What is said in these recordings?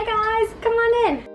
guys, come on in.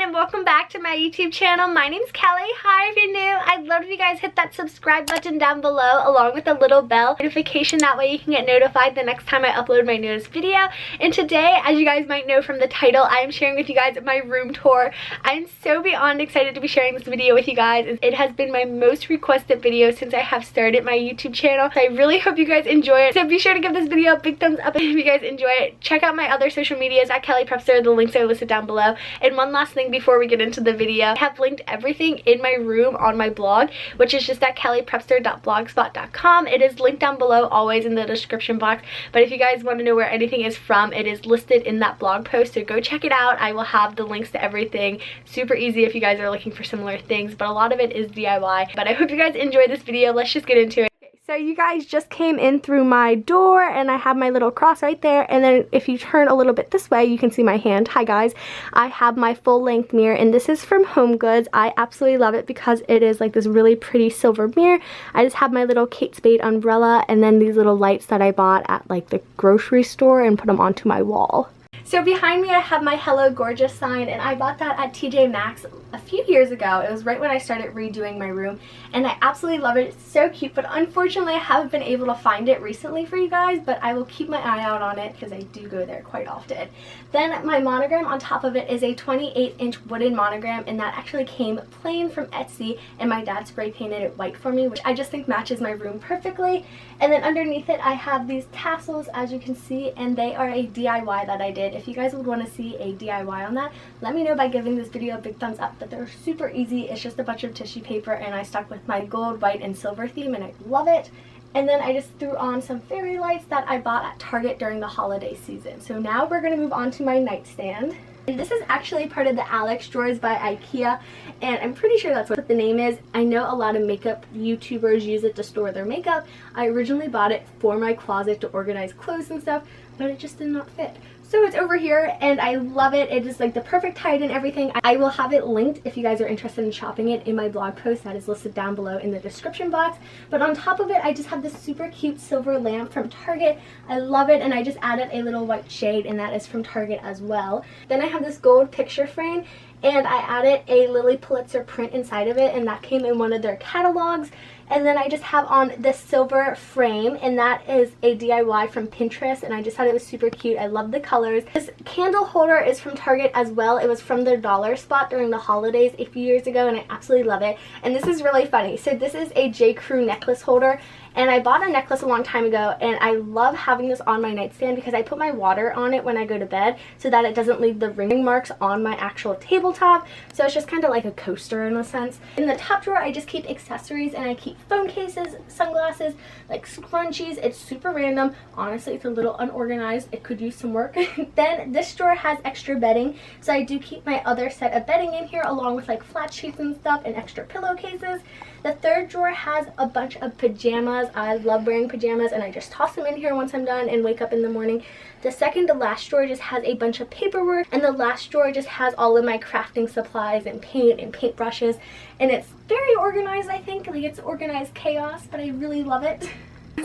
And welcome back to my YouTube channel. My name's Kelly. Hi, if you're new. I'd love if you guys hit that subscribe button down below along with the little bell notification. That way you can get notified the next time I upload my newest video. And today, as you guys might know from the title, I am sharing with you guys my room tour. I'm so beyond excited to be sharing this video with you guys. It has been my most requested video since I have started my YouTube channel. So I really hope you guys enjoy it. So be sure to give this video a big thumbs up if you guys enjoy it. Check out my other social medias at Kellyprepster. The links are listed down below. And one last thing before we get into the video, I have linked everything in my room on my blog, which is just at kellyprepster.blogspot.com. It is linked down below, always in the description box, but if you guys want to know where anything is from, it is listed in that blog post, so go check it out. I will have the links to everything. Super easy if you guys are looking for similar things, but a lot of it is DIY. But I hope you guys enjoy this video. Let's just get into it. So you guys just came in through my door and I have my little cross right there, and then if you turn a little bit this way you can see my hand. Hi guys. I have my full length mirror and this is from Home Goods. I absolutely love it because it is like this really pretty silver mirror. I just have my little Kate Spade umbrella and then these little lights that I bought at like the grocery store and put them onto my wall. So behind me I have my Hello Gorgeous sign, and I bought that at TJ Maxx a few years ago. It was right when I started redoing my room and I absolutely love it. It's so cute, but unfortunately I haven't been able to find it recently for you guys, but I will keep my eye out on it because I do go there quite often. Then my monogram on top of it is a 28-inch wooden monogram, and that actually came plain from Etsy, and my dad spray painted it white for me, which I just think matches my room perfectly. And then underneath it I have these tassels, as you can see, and they are a DIY that I did. If you guys would want to see a DIY on that, let me know by giving this video a big thumbs up. But they're super easy. It's just a bunch of tissue paper and I stuck with my gold, white, and silver theme and I love it. And then I just threw on some fairy lights that I bought at Target during the holiday season. So now we're going to move on to my nightstand. And this is actually part of the Alex drawers by IKEA, and I'm pretty sure that's what the name is. I know a lot of makeup YouTubers use it to store their makeup. I originally bought it for my closet to organize clothes and stuff, but it just did not fit. So it's over here and I love it. It is like the perfect height and everything. I will have it linked if you guys are interested in shopping it in my blog post that is listed down below in the description box. But on top of it, I just have this super cute silver lamp from Target. I love it, and I just added a little white shade, and that is from Target as well. Then I have this gold picture frame, and I added a Lilly Pulitzer print inside of it, and that came in one of their catalogs. And then I just have on this silver frame, and that is a DIY from Pinterest, and I just thought it was super cute. I love the colors. This candle holder is from Target as well. It was from their dollar spot during the holidays a few years ago, and I absolutely love it. And this is really funny. So this is a J. Crew necklace holder, and I bought a necklace a long time ago, and I love having this on my nightstand because I put my water on it when I go to bed so that it doesn't leave the ring marks on my actual tabletop. So it's just kind of like a coaster in a sense. In the top drawer, I just keep accessories, and I keep phone cases, sunglasses, like scrunchies. It's super random. Honestly, it's a little unorganized. It could use some work. Then this drawer has extra bedding, so I do keep my other set of bedding in here along with like flat sheets and stuff and extra pillowcases. The third drawer has a bunch of pajamas. I love wearing pajamas, and I just toss them in here once I'm done and wake up in the morning. The second to last drawer just has a bunch of paperwork, and the last drawer just has all of my crafting supplies and paint and paintbrushes, and it's very organized. I think like it's organized chaos, but I really love it.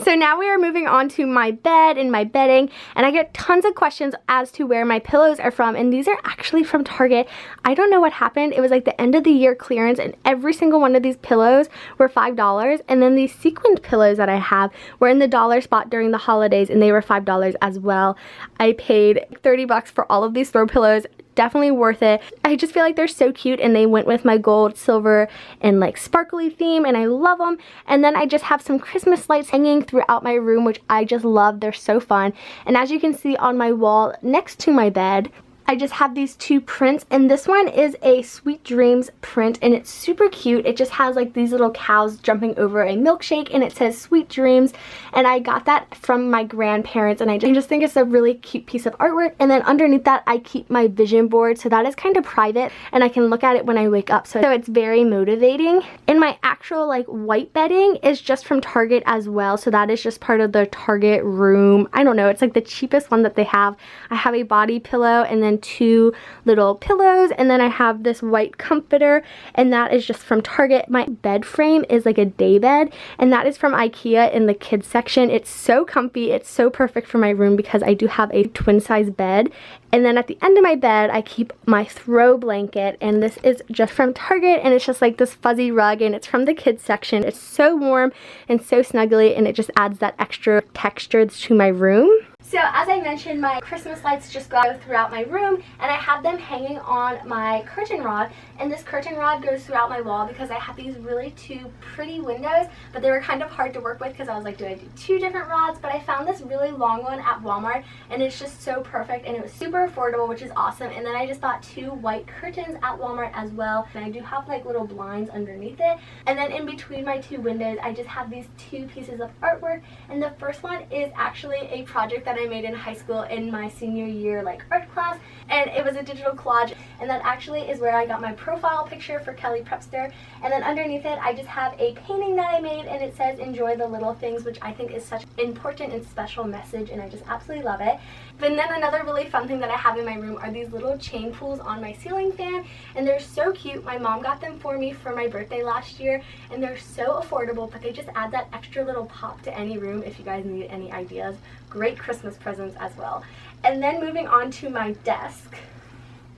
So now we are moving on to my bed and my bedding, and I get tons of questions as to where my pillows are from, and these are actually from Target. I don't know what happened. It was like the end of the year clearance, and every single one of these pillows were $5, and then these sequined pillows that I have were in the dollar spot during the holidays, and they were $5 as well. I paid 30 bucks for all of these throw pillows. Definitely worth it. I just feel like they're so cute, and they went with my gold, silver, and like sparkly theme, and I love them. And then I just have some Christmas lights hanging throughout my room, which I just love. They're so fun. And as you can see on my wall next to my bed, I just have these two prints, and this one is a Sweet Dreams print, and it's super cute. It just has like these little cows jumping over a milkshake, and it says Sweet Dreams, and I got that from my grandparents, and I just think it's a really cute piece of artwork. And then underneath that I keep my vision board, so that is kind of private and I can look at it when I wake up, so it's very motivating. And my actual like white bedding is just from Target as well, so that is just part of the Target room. I don't know, it's like the cheapest one that they have. I have a body pillow and then two little pillows, and then I have this white comforter, and that is just from Target. My bed frame is like a day bed, and that is from IKEA in the kids section. It's so comfy, it's so perfect for my room because I do have a twin size bed. And then at the end of my bed I keep my throw blanket, and this is just from Target, and it's just like this fuzzy rug, and it's from the kids section. It's so warm and so snuggly, and it just adds that extra texture to my room. So as I mentioned, my Christmas lights just go throughout my room, and I have them hanging on my curtain rod, and this curtain rod goes throughout my wall because I have these really two pretty windows, but they were kind of hard to work with because I was like, do I do two different rods? But I found this really long one at Walmart, and it's just so perfect, and it was super affordable, which is awesome. And then I just bought two white curtains at Walmart as well, and I do have like little blinds underneath it. And then in between my two windows I just have these two pieces of artwork, and the first one is actually a project that I made in high school in my senior year like art class, and it was a digital collage, and that actually is where I got my profile picture for Kellyprepster. And then underneath it I just have a painting that I made, and it says enjoy the little things, which I think is such an important and special message, and I just absolutely love it. But then another really fun thing that I have in my room are these little chain pools on my ceiling fan, and they're so cute. My mom got them for me for my birthday last year, and they're so affordable, but they just add that extra little pop to any room if you guys need any ideas. Great Christmas presents as well. And then moving on to my desk.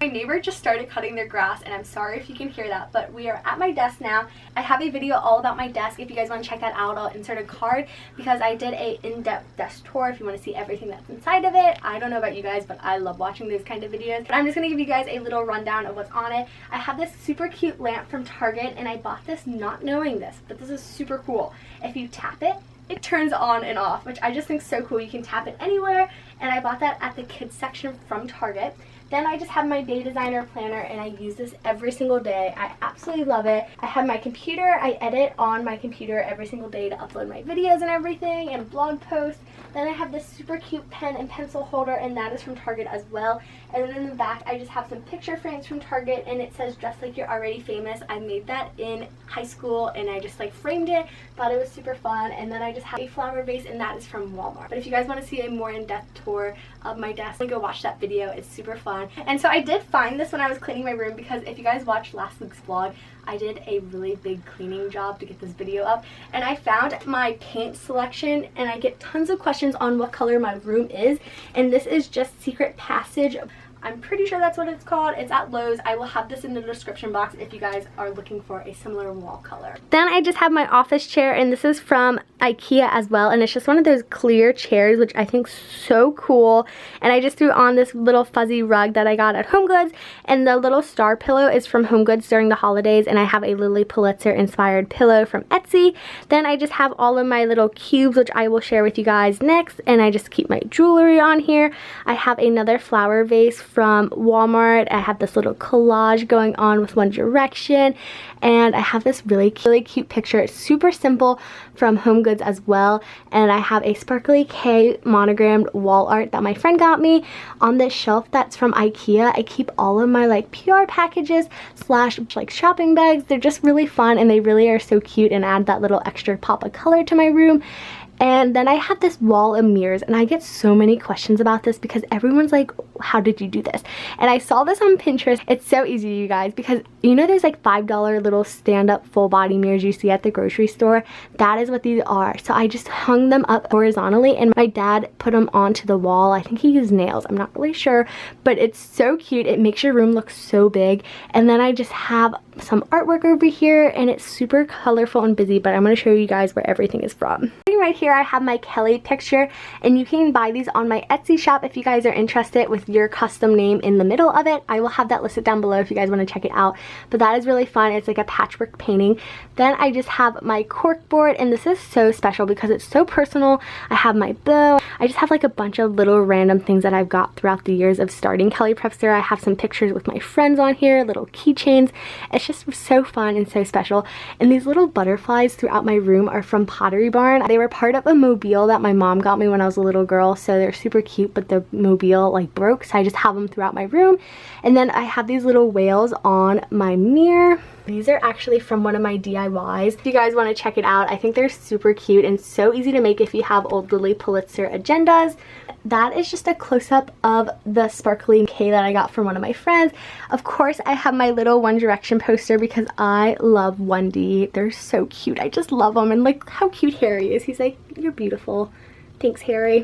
My neighbor just started cutting their grass, and I'm sorry if you can hear that, but we are at my desk now. I have a video all about my desk. If you guys want to check that out, I'll insert a card because I did a in-depth desk tour if you want to see everything that's inside of it. I don't know about you guys, but I love watching those kind of videos. But I'm just going to give you guys a little rundown of what's on it. I have this super cute lamp from Target, and I bought this not knowing this, but this is super cool. If you tap it, it turns on and off, which I just think is so cool. You can tap it anywhere, and I bought that at the kids section from Target. Then I just have my day designer planner, and I use this every single day. I absolutely love it. I have my computer. I edit on my computer every single day to upload my videos and everything and blog posts. Then I have this super cute pen and pencil holder, and that is from Target as well. And then in the back I just have some picture frames from Target, and it says dress like you're already famous. I made that in high school, and I just like framed it. Thought it was super fun. And then I just have a flower vase, and that is from Walmart. But if you guys want to see a more in-depth tour of my desk, go watch that video. It's super fun. And so I did find this when I was cleaning my room, because if you guys watched last week's vlog, I did a really big cleaning job to get this video up, and I found my paint selection, and I get tons of questions on what color my room is, and this is just Secret Passage. I'm pretty sure that's what it's called. It's at Lowe's. I will have this in the description box if you guys are looking for a similar wall color. Then I just have my office chair, and this is from IKEA as well, and it's just one of those clear chairs, which I think is so cool. And I just threw on this little fuzzy rug that I got at HomeGoods, and the little star pillow is from HomeGoods during the holidays, and I have a Lilly Pulitzer inspired pillow from Etsy. Then I just have all of my little cubes, which I will share with you guys next, and I just keep my jewelry on here. I have another flower vase from Walmart. I have this little collage going on with One Direction, and I have this really cute picture. It's super simple from HomeGoods as well, and I have a sparkly K monogrammed wall art that my friend got me on this shelf that's from IKEA. I keep all of my like PR packages slash like shopping bags. They're just really fun, and they really are so cute and add that little extra pop of color to my room. And then I have this wall of mirrors, and I get so many questions about this because everyone's like, how did you do this? And I saw this on Pinterest. It's so easy, you guys, because you know there's like $5 little stand-up full body mirrors you see at the grocery store? That is what these are. So I just hung them up horizontally, and my dad put them onto the wall. I think he used nails. I'm not really sure, but it's so cute. It makes your room look so big. And then I just have some artwork over here, and it's super colorful and busy, but I'm going to show you guys where everything is from. Right here I have my Kellyprepster, and you can buy these on my Etsy shop if you guys are interested, with your custom name in the middle of it. I will have that listed down below if you guys want to check it out, but that is really fun. It's like a patchwork painting. Then I just have my cork board, and this is so special because it's so personal. I have my bow. I just have like a bunch of little random things that I've got throughout the years of starting Kellyprepster. I have some pictures with my friends on here, little keychains. It's just so fun and so special. And these little butterflies throughout my room are from Pottery Barn. They were part of a mobile that my mom got me when I was a little girl, so they're super cute, but the mobile like broke, so I just have them throughout my room. And then I have these little whales on my mirror. These are actually from one of my DIYs. If you guys want to check it out, I think they're super cute and so easy to make if you have old Lilly Pulitzer agendas. That is just a close-up of the sparkly K that I got from one of my friends. Of course, I have my little One Direction poster because I love 1D. They're so cute. I just love them. And look how cute Harry is. He's like, you're beautiful. Thanks, Harry.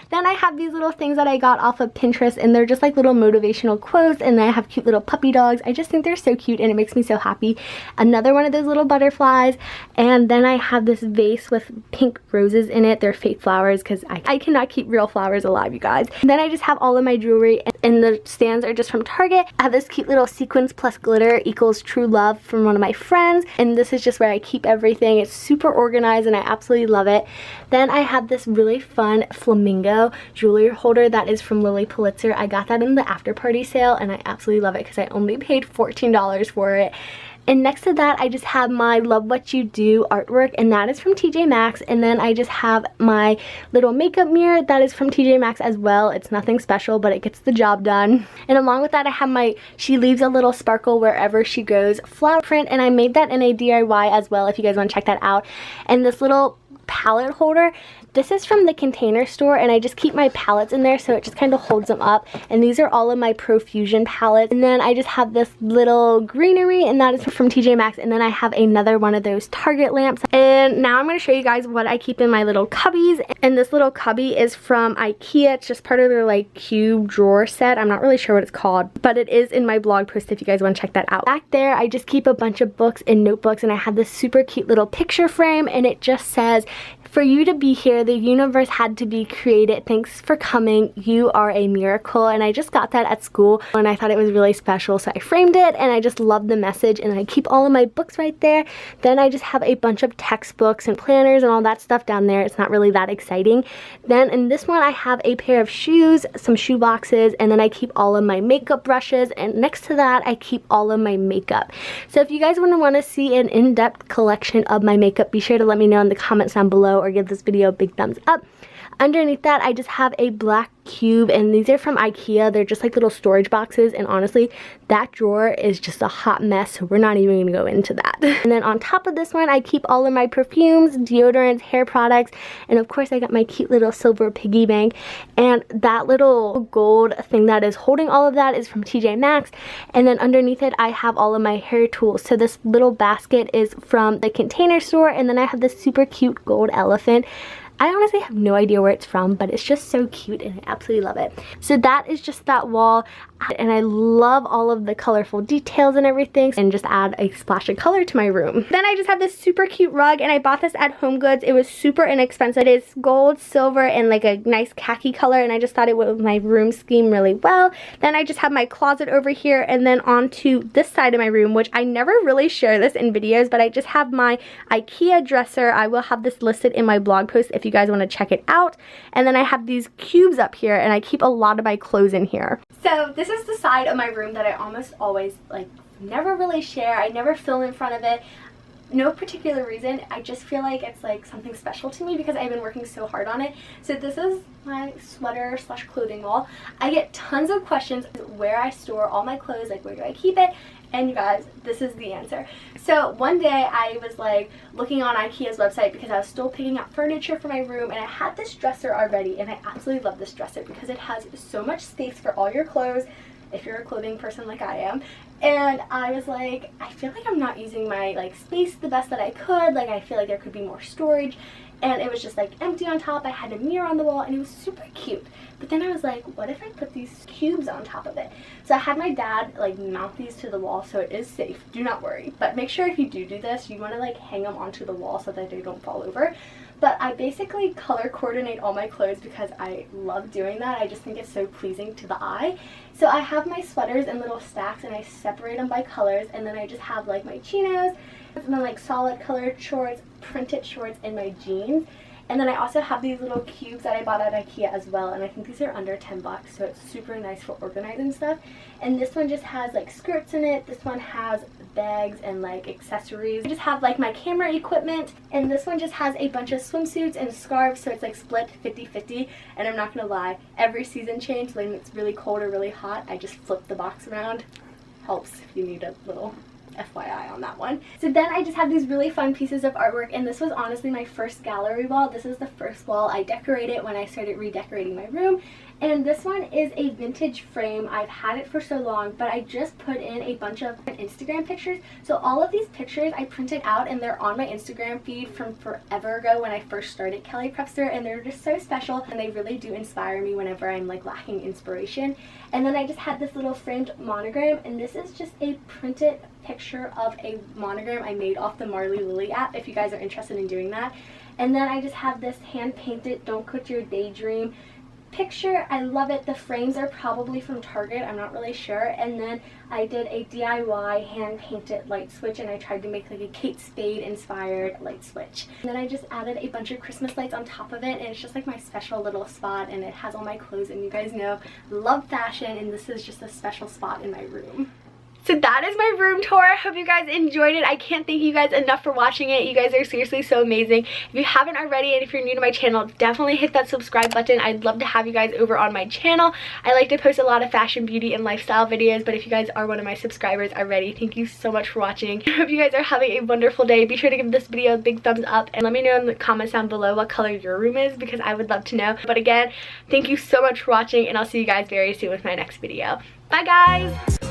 Then I have these little things that I got off of Pinterest, and they're just like little motivational quotes, and I have cute little puppy dogs. I just think they're so cute and it makes me so happy. Another one of those little butterflies, and then I have this vase with pink roses in it. They're fake flowers because I cannot keep real flowers alive, you guys. And then I just have all of my jewelry, and the stands are just from Target. I have this cute little sequins plus glitter equals true love from one of my friends, and this is just where I keep everything. It's super organized and I absolutely love it. Then I have this really fun flamingo jewelry holder that is from Lilly Pulitzer. I got that in the after party sale and I absolutely love it because I only paid $14 for it. And next to that, I just have my Love What You Do artwork, and that is from TJ Maxx. And then I just have my little makeup mirror that is from TJ Maxx as well. It's nothing special, but it gets the job done. And along with that, I have my She Leaves a Little Sparkle Wherever She Goes flower print, and I made that in a DIY as well if you guys want to check that out. And this little palette holder, this is from the Container Store, and I just keep my palettes in there so it just kind of holds them up. And these are all of my Profusion palettes. And then I just have this little greenery, and that is from TJ Maxx. And then I have another one of those Target lamps. And now I'm going to show you guys what I keep in my little cubbies. And this little cubby is from IKEA. It's just part of their like cube drawer set. I'm not really sure what it's called, but it is in my blog post if you guys want to check that out. Back there, I just keep a bunch of books and notebooks, and I have this super cute little picture frame, and it just says, "For you to be here, the universe had to be created. Thanks for coming. You are a miracle." And I just got that at school and I thought it was really special, so I framed it, and I just love the message, and I keep all of my books right there. Then I just have a bunch of textbooks and planners and all that stuff down there. It's not really that exciting. Then in this one, I have a pair of shoes, some shoe boxes, and then I keep all of my makeup brushes, and next to that, I keep all of my makeup. So if you guys want to see an in-depth collection of my makeup, be sure to let me know in the comments down below or give this video a big thumbs up. Underneath that, I just have a black cube, and these are from IKEA. They're just like little storage boxes, and honestly, that drawer is just a hot mess, so we're not even going to go into that. And then on top of this one, I keep all of my perfumes, deodorants, hair products, and of course I got my cute little silver piggy bank. And that little gold thing that is holding all of that is from TJ Maxx. And then underneath it, I have all of my hair tools. So this little basket is from the Container Store, and then I have this super cute gold elephant. I honestly have no idea where it's from, but it's just so cute and I absolutely love it. So that is just that wall, and I love all of the colorful details and everything, and just add a splash of color to my room. Then I just have this super cute rug, and I bought this at HomeGoods. It was super inexpensive. It's gold, silver, and like a nice khaki color, and I just thought it would my room scheme really well. Then I just have my closet over here, and then onto this side of my room, which I never really share this in videos, but I just have my IKEA dresser. I will have this listed in my blog post if you guys want to check it out. And then I have these cubes up here, and I keep a lot of my clothes in here. So this is the side of my room that I almost always like never really share. I never film in front of it. No particular reason. I just feel like it's like something special to me because I've been working so hard on it. So this is my sweater slash clothing wall. I get tons of questions where I store all my clothes, like where do I keep it? And you guys, this is the answer. So one day I was like looking on IKEA's website because I was still picking out furniture for my room, and I had this dresser already, and I absolutely love this dresser because it has so much space for all your clothes if you're a clothing person like I am. And I was like, I feel like I'm not using my like space the best that I could. Like I feel like there could be more storage. And it was just like empty on top. I had a mirror on the wall, and it was super cute. But then I was like, what if I put these cubes on top of it? So I had my dad like mount these to the wall, so it is safe. Do not worry. But make sure if you do this, you want to like hang them onto the wall so that they don't fall over. But I basically color coordinate all my clothes because I love doing that. I just think it's so pleasing to the eye. So I have my sweaters in little stacks, and I separate them by colors. And then I just have like my chinos, and then like solid colored shorts, printed shorts, and my jeans. And then I also have these little cubes that I bought at IKEA as well, and I think these are under 10 bucks, so it's super nice for organizing stuff. And this one just has like skirts in it. This one has bags and like accessories. I just have like my camera equipment, and this one just has a bunch of swimsuits and scarves, so it's like split 50-50. And I'm not gonna lie, every season change, when it's really cold or really hot, I just flip the box around. Helps if you need a little FYI on that one. So then I just have these really fun pieces of artwork, and this was honestly my first gallery wall. This is the first wall I decorated when I started redecorating my room. And this one is a vintage frame. I've had it for so long, but I just put in a bunch of Instagram pictures. So all of these pictures I printed out, and they're on my Instagram feed from forever ago when I first started Kellyprepster, and they're just so special, and they really do inspire me whenever I'm like lacking inspiration. And then I just had this little framed monogram, and this is just a printed picture of a monogram I made off the Lilly app, if you guys are interested in doing that. And then I just have this hand painted "Don't Quit Your Daydream" picture. I love it. The frames are probably from Target, I'm not really sure. And then I did a DIY hand painted light switch, and I tried to make like a Kate Spade inspired light switch. And then I just added a bunch of Christmas lights on top of it, and it's just like my special little spot, and it has all my clothes, and you guys know love fashion, and this is just a special spot in my room. So that is my room tour. I hope you guys enjoyed it. I can't thank you guys enough for watching it. You guys are seriously so amazing. If you haven't already, and if you're new to my channel, definitely hit that subscribe button. I'd love to have you guys over on my channel. I like to post a lot of fashion, beauty, and lifestyle videos, but if you guys are one of my subscribers already, thank you so much for watching. I hope you guys are having a wonderful day. Be sure to give this video a big thumbs up, and let me know in the comments down below what color your room is, because I would love to know. But again, thank you so much for watching, and I'll see you guys very soon with my next video. Bye guys!